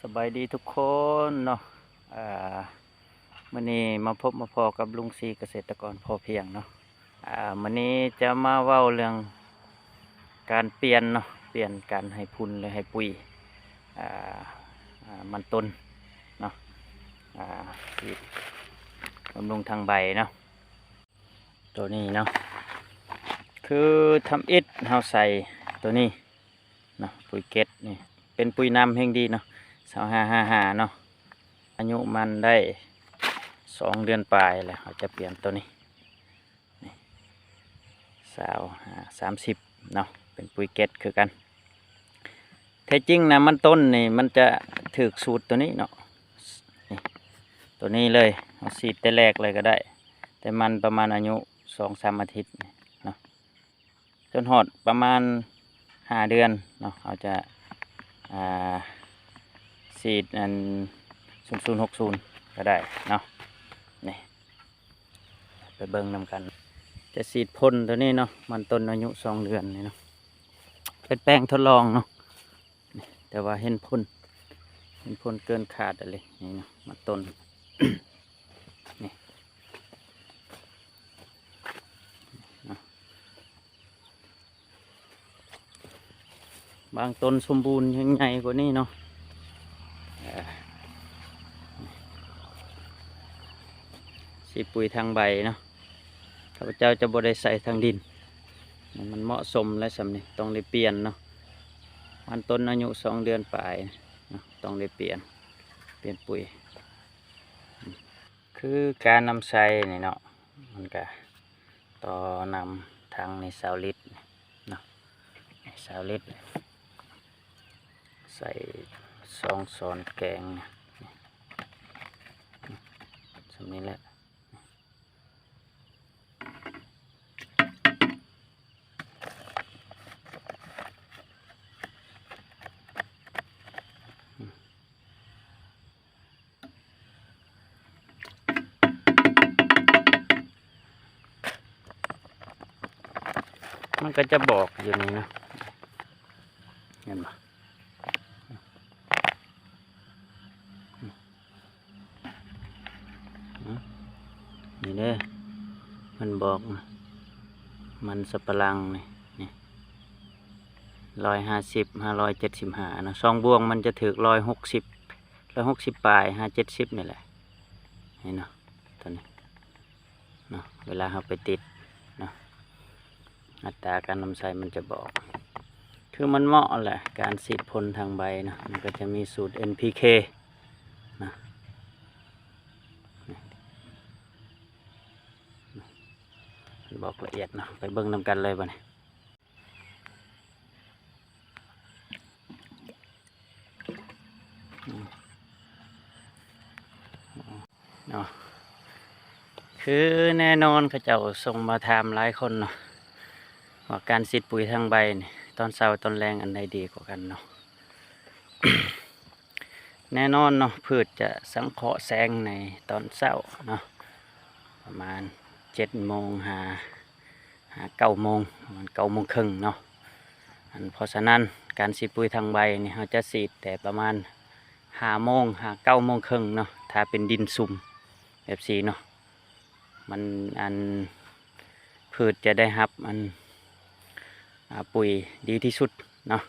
สบายดีทุกคนเนาะอ่ามื้อนี้มาพบมาพอกับลุงซีเกษตรกรพอเพียงเนาะมื้อนี้จะมาเว้าเรื่องการเปลี่ยนเนาะเปลี่ยนการให้พุ่นหรือให้ปุ๋ยอ่ามันต้นเนาะที่บำรุงทางใบเนาะตัวนี้เนาะคือทำอิฐเฮาใส่ตัวนี้เนาะปุ๋ยเก็ดนี่เป็นปุ๋ยน้ำแห่งดีเนาะ2555เนาะอายุมันได้2 เดือนปลายแล้วเราจะเปลี่ยนตัวนี้นี่30เนาะเป็นปุ๋ยเก็ดคือกันแท้จริงนะมันต้นนี่มันจะถึกสูตรตัวนี้เนาะนี่ตัวนี้เลยเอาสีดแต่แรกเลยก็ได้แต่มันประมาณอายุ2-3 อาทิตย์เนาะจนหอดประมาณ5 เดือนเนาะเราจะสีดอัน0060ก็ได้เนาะนี่ไปเบิ่งนำกันจะสีดพ่นตัวนี้เนาะมันต้นอายุ2 เดือนนี่เนาะเป็นแป้งทดลองเนาะแต่ว่าเห็นพ่นเกินขาดอะไรนี่เนาะมันต้น นี่บางต้นสมบูรณ์ยังไงกว่านี้เนาะสีปุ๋ยทางใบเนาะข้าพเจ้าจะบริใส่ทางดินมันเหมาะสมและสำนี้ต้องได้เปลี่ยนเนาะมันต้นอายุ2 เดือนปลายเนาะต้องได้เปลี่ยนปุ๋ยคือการนำใส่นี่เนาะมันก็ต่อนำทางใน20 ลิตรเนาะ20 ลิตรใส่2 ช้อนแกงสำนี้แหละมันก็จะบอกอยู่นี่นะเห็นปะนี่เด้อมันบอกมันสับปะรังนี่150 575นะ2 บวงมันจะถึก160ปลาย570นี่แหละนี่เนาะตัวนี้เนาะเวลาเราไปติดเนาะอัตราการนำใส่มันจะบอกคือมันเหมาะแหละการฉีดพ่นทางใบนะมันก็จะมีสูตร NPK นะบอกละเอียดเนาะไปเบิ่งนำกันเลยบ่เนี่ยเนาะคือแน่นอนเขาเจ้าส่งมาถามหลายคนเนาะว่าการฉีดปุ๋ยทางใบนี่ตอนเช้าตอนแรงอันใดดีกว่ากันเนาะ แน่นอนเนาะพืชจะสังเคราะห์แสงในตอนเช้าเนาะประมาณ7 โมงหา9 โมงประมาณ9 โมงครึ่งเนาะเพราะฉะนั้นการฉีดปุ๋ยทางใบนี่เราจะฉีดแต่ประมาณ5 โมง9 โมงครึ่งเนาะถ้าเป็นดินซุ่มแบบสีเนาะมันพืชจะได้รับปุ๋ยดีที่สุดเนาะ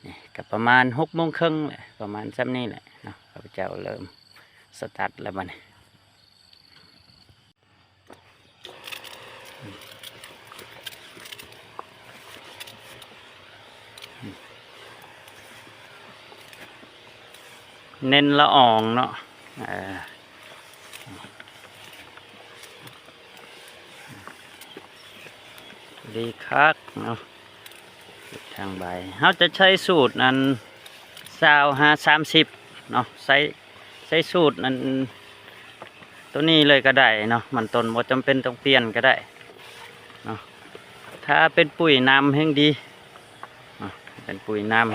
นี่กับประมาณ6 โมงครึ่งแหละประมาณซ้ำนี้แหละเนาะข้าพเจ้าเริ่มสตาร์ทแล้วบัดนี้เน้นละอองเนาะดีคักเนาะทางใบเขาจะใช้สูตรนั้น25-30เนาะใช้สูตรนั้นตัวนี้เลยก็ได้เนาะมันต้นบ่จำเป็นต้องเปลี่ยนก็ได้เนาะถ้าเป็นปุ๋ยน้ำแห้งดีเป็นปุ๋ยน้ำ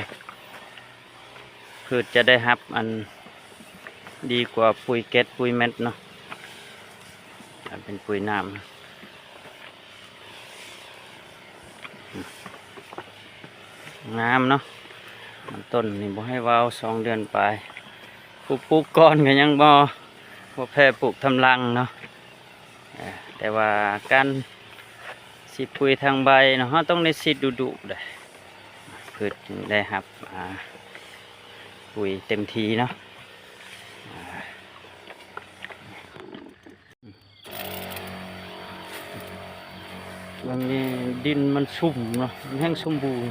พืชจะได้รับดีกว่าปุ๋ยเก็ดปุ๋ยเม็ดเนาะเป็นปุ๋ยน้ำงามเนาะ มันต้นนี่บ่ให้ว้าว2 เดือนไปปลูกก้อนก็ยังบ่แพ้ปลูกทำรังเนาะแต่ว่าการฉีดปุ๋ยทางใบเนาะเราต้องได้ฉีดดุๆได้พืชจึงได้ครับปุ๋ยเต็มทีเนาะวันนี้ดินมันชุ่มเนาะมันแห้งสมบูรณ์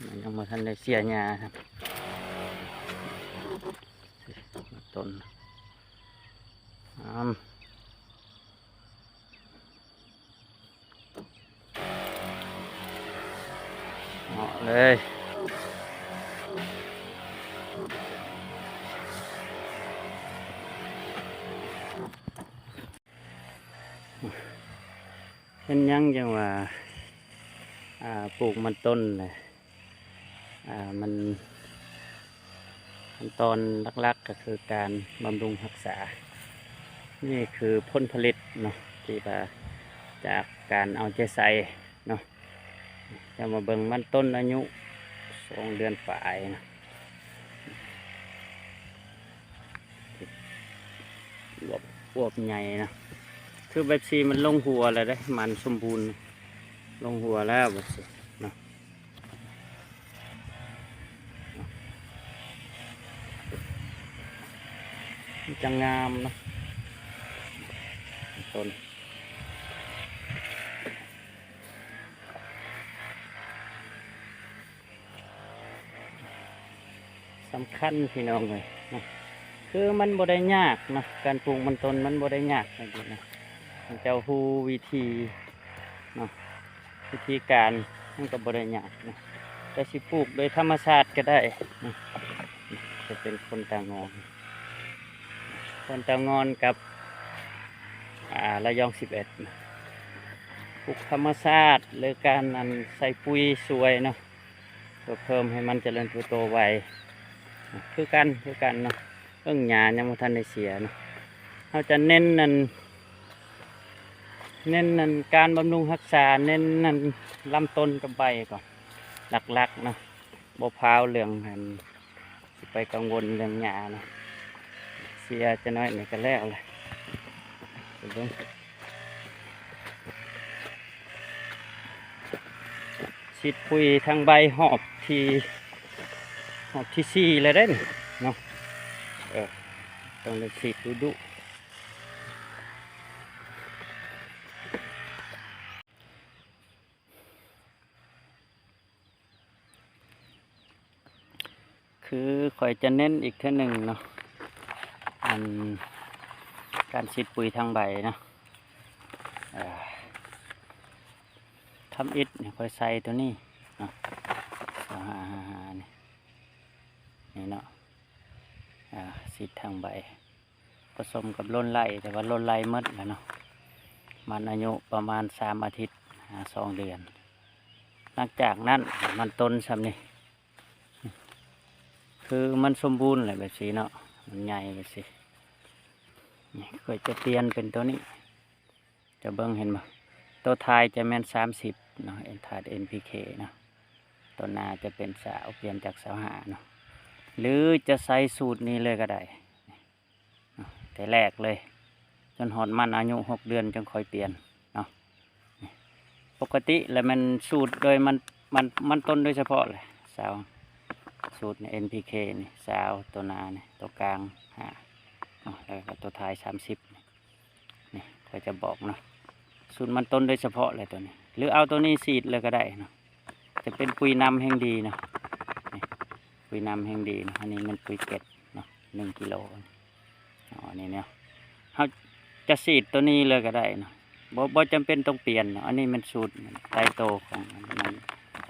มันยังมาทันได้เสียหญ้าครับต้นเหมาะเลยเห็นยังจังว่าปลูกมันต้นเลยมันขั้นตอนหลักๆก็คือการบำรุงรักษานี่คือผลผลิตเนาะที่ว่าจากการเอาใจใส่เนาะจะมาเบิ่งมันต้นอายุ2 เดือนฝ่ายนะอวบใหญ่นะคือแบบซีมันลงหัวแล้วได้มันสมบูรณ์ลงหัวแล้วแบบซีเนาะจะงามนะต้นสำคัญพี่น้องเลยนะคือมันบ่ได้ยากนะการปลูกมันต้นมันบ่ได้ยากนะนะเจ้าฮู้วิธีเนาะวิธีการมันก็บ่ได้ยากนะแต่สิปลูกโดยธรรมชาติก็ได้นะจะเป็นคนตางอนกับระยอง11นะปลูกธรรมชาติหรือการใส่ปุ๋ยสวยเนาะเพื่อเพิ่มให้มันเจริญเติบโตไวคือกันเนาะหญ้ายังบ่ทันได้เสียเนาะเราจะเน้นการบำรุงรักษาเน้นลำต้นกับใบก่อนหลักๆเนาะบ่พาวเรื่องไปกังวลเรื่องหญ้าเนาะเสียจะน้อยนี่ก็แล้วเลยฉีดปุ๋ยทางใบหอบที่4เลยได้เนาะต้องได้ฉีดดุคือข่อยจะเน้นอีกเท่านึงเนาะการฉีดปุ๋ยทางใบเนาะทำอิฐเนี่ยข่อยใส่ตัวนี้เนาะนี่เนาะฉีดทางใบผสมกับล้นไล่แต่ว่าล้นไล่มดแล้วเนาะมันอายุประมาณ3 อาทิตย์2 เดือนหลังจากนั้นมันต้นซ้ำนี่คือมันสมบูรณ์เลยแบบนี้เนาะมันใหญ่แบบนี้นี่เคยจะเปลี่ยนเป็นตัวนี้จะเบิ้งเห็นไหมตัวท้ายจะแม่น30เนาะถาด NPK เนาะตัวหน้าจะเป็นสาวเปลี่ยนจาก25เนาะหรือจะใส่สูตรนี้เลยก็ได้แต่แรกเลยจนหอดมันอายุ6 เดือนจึงค่อยเปลี่ยนเนาะปกติแล้วมันสูตรโดยมันต้นโดยเฉพาะเลยสาวสูตร NPK นี่สาวตัวหน้านี่ตัวกลางแล้วก็ตัวท้าย30นี่เขาจะบอกเนาะสูตรมันต้นโดยเฉพาะเลยตัวนี้หรือเอาตัวนี้ฉีดเลยก็ได้เนาะจะเป็นปุ๋ยนำแห่งดีเนาะปุ๋ยนำแห่งดีนะอันนี้มันปุ๋ยเก็ดเนาะ1 กิโลนี่เนี่ยเขาจะฉีดตัวนี้เลยก็ได้เนาะบ่จำเป็นต้องเปลี่ยนเนาะอันนี้มันสูตรไตโตของ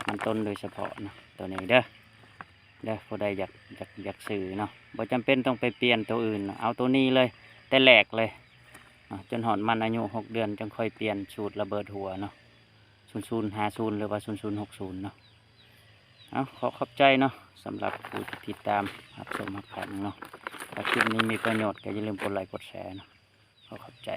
มันต้นโดยเฉพาะเนาะตัวนี้เด้อผู้ใดอยากซื้อเนาะบ่จำเป็นต้องไปเปลี่ยนตัวอื่นเนาะเอาตัวนี้เลยแต่แหลกเลยจนหอดมันอายุ6 เดือนจึงค่อยเปลี่ยนสูตรระเบิดหัวเนาะ0050หรือว่า0060เนาะขอบใจเนาะสำหรับผู้ที่ติดตามรับชมรับฟังเนาะถ้าคลิปนี้มีประโยชน์ก็อย่าลืมกดไลค์กดแชร์เนาะขอบใจ